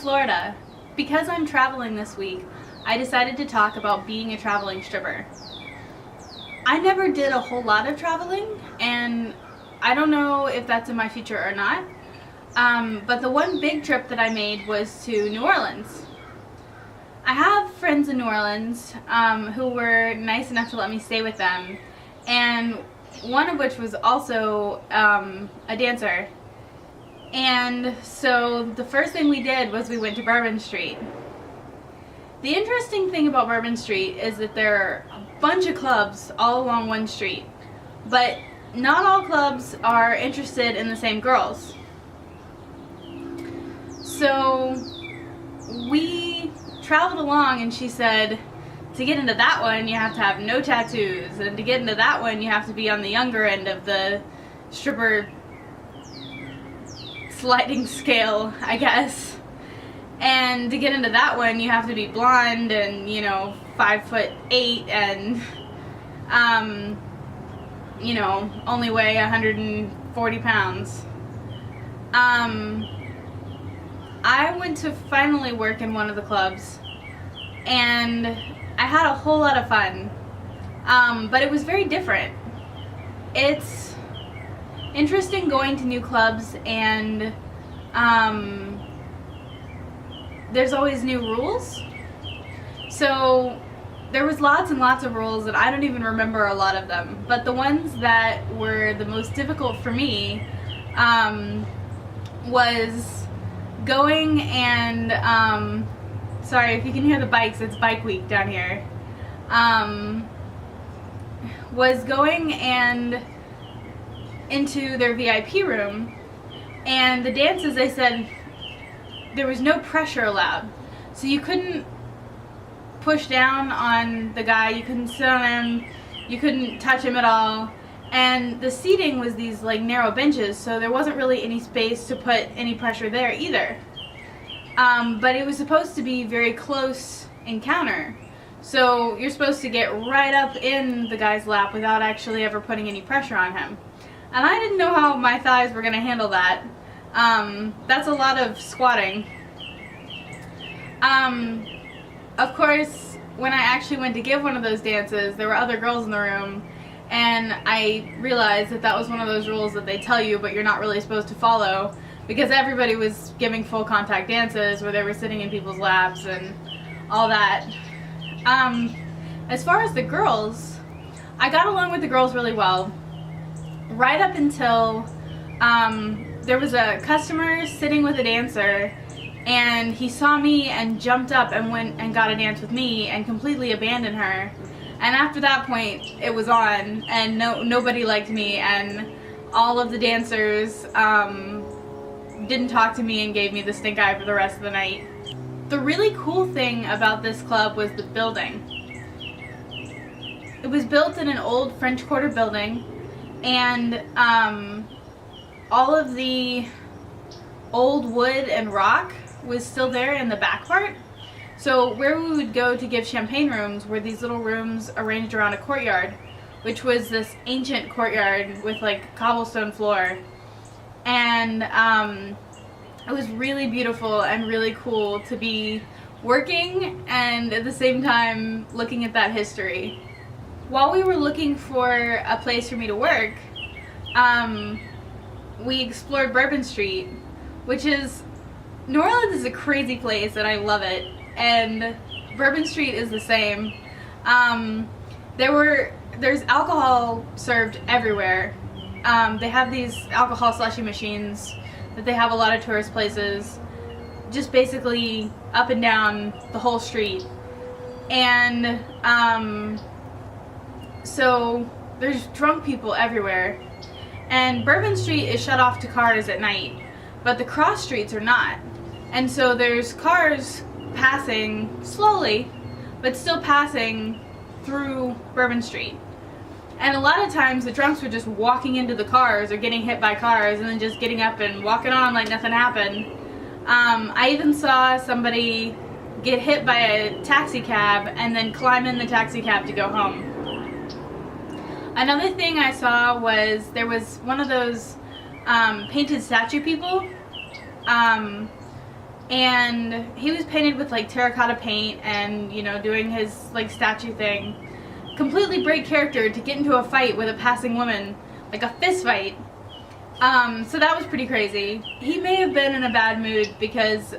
Florida. Because I'm traveling this week, I decided to talk about being a traveling stripper. I never did a whole lot of traveling, and I don't know if that's in my future or not. But the one big trip that I made was to New Orleans. I have friends in New Orleans who were nice enough to let me stay with them, and one of which was also a dancer. And so the first thing we did was we went to Bourbon Street. The interesting thing about Bourbon Street is that there are a bunch of clubs all along one street, but not all clubs are interested in the same girls. So we traveled along, and she said, to get into that one you have to have no tattoos, and to get into that one you have to be on the younger end of the stripper sliding scale, I guess. And to get into that one you have to be blonde and, 5'8" and only weigh 140 pounds. I went to finally work in one of the clubs, and I had a whole lot of fun, but it was very different. It's interesting going to new clubs, and there's always new rules. So there was lots and lots of rules, and I don't even remember a lot of them, but the ones that were the most difficult for me was going and sorry if you can hear the bikes, it's bike week down here. Was going and into their VIP room, and the dances, they said there was no pressure allowed, so you couldn't push down on the guy, you couldn't sit on him, you couldn't touch him at all, and the seating was these like narrow benches, so there wasn't really any space to put any pressure there either. But it was supposed to be very close encounter, so you're supposed to get right up in the guy's lap without actually ever putting any pressure on him. And I didn't know how my thighs were going to handle that. That's a lot of squatting. Of course, when I actually went to give one of those dances, there were other girls in the room, and I realized that that was one of those rules that they tell you but you're not really supposed to follow, because everybody was giving full contact dances where they were sitting in people's laps and all that. As far as the girls, I got along with the girls really well, right up until there was a customer sitting with a dancer, and he saw me and jumped up and went and got a dance with me and completely abandoned her. And after that point, it was on, and nobody liked me, and all of the dancers didn't talk to me and gave me the stink eye for the rest of the night. The really cool thing about this club was the building. It was built in an old French Quarter building, and all of the old wood and rock was still there in the back part. So where we would go to give champagne rooms were these little rooms arranged around a courtyard, which was this ancient courtyard with like cobblestone floor. And it was really beautiful and really cool to be working and at the same time looking at that history. While we were looking for a place for me to work, we explored Bourbon Street, which is, New Orleans is a crazy place and I love it, and Bourbon Street is the same. There's alcohol served everywhere. They have these alcohol slushy machines that they have a lot of tourist places, just basically up and down the whole street. And so there's drunk people everywhere. And Bourbon Street is shut off to cars at night, but the cross streets are not. And so there's cars passing slowly, but still passing through Bourbon Street. And a lot of times the drunks were just walking into the cars or getting hit by cars and then just getting up and walking on like nothing happened. I even saw somebody get hit by a taxi cab and then climb in the taxi cab to go home. Another thing I saw was there was one of those painted statue people and he was painted with like terracotta paint and, you know, doing his like statue thing. Completely break character to get into a fight with a passing woman, like a fist fight. So that was pretty crazy. He may have been in a bad mood because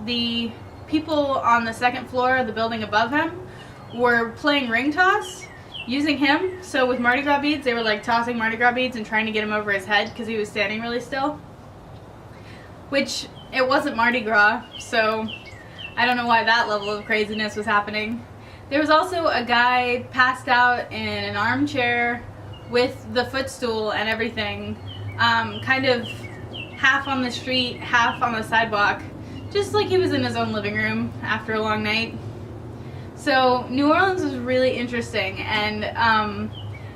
the people on the second floor of the building above him were playing ring toss using him. So with Mardi Gras beads, they were like tossing Mardi Gras beads and trying to get him over his head because he was standing really still. Which, it wasn't Mardi Gras, so I don't know why that level of craziness was happening. There was also a guy passed out in an armchair with the footstool and everything, kind of half on the street, half on the sidewalk, just like he was in his own living room after a long night. So New Orleans was really interesting, and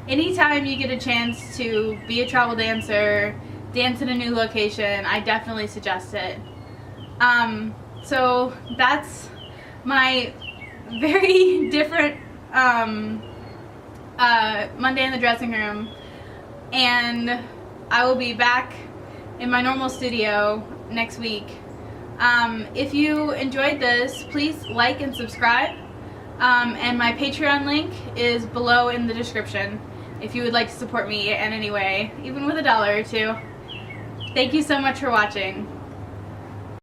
anytime you get a chance to be a travel dancer, dance in a new location, I definitely suggest it. So that's my very different Monday in the dressing room, and I will be back in my normal studio next week. If you enjoyed this, please like and subscribe, and my Patreon link is below in the description if you would like to support me in any way, even with $1 or $2. Thank you so much for watching.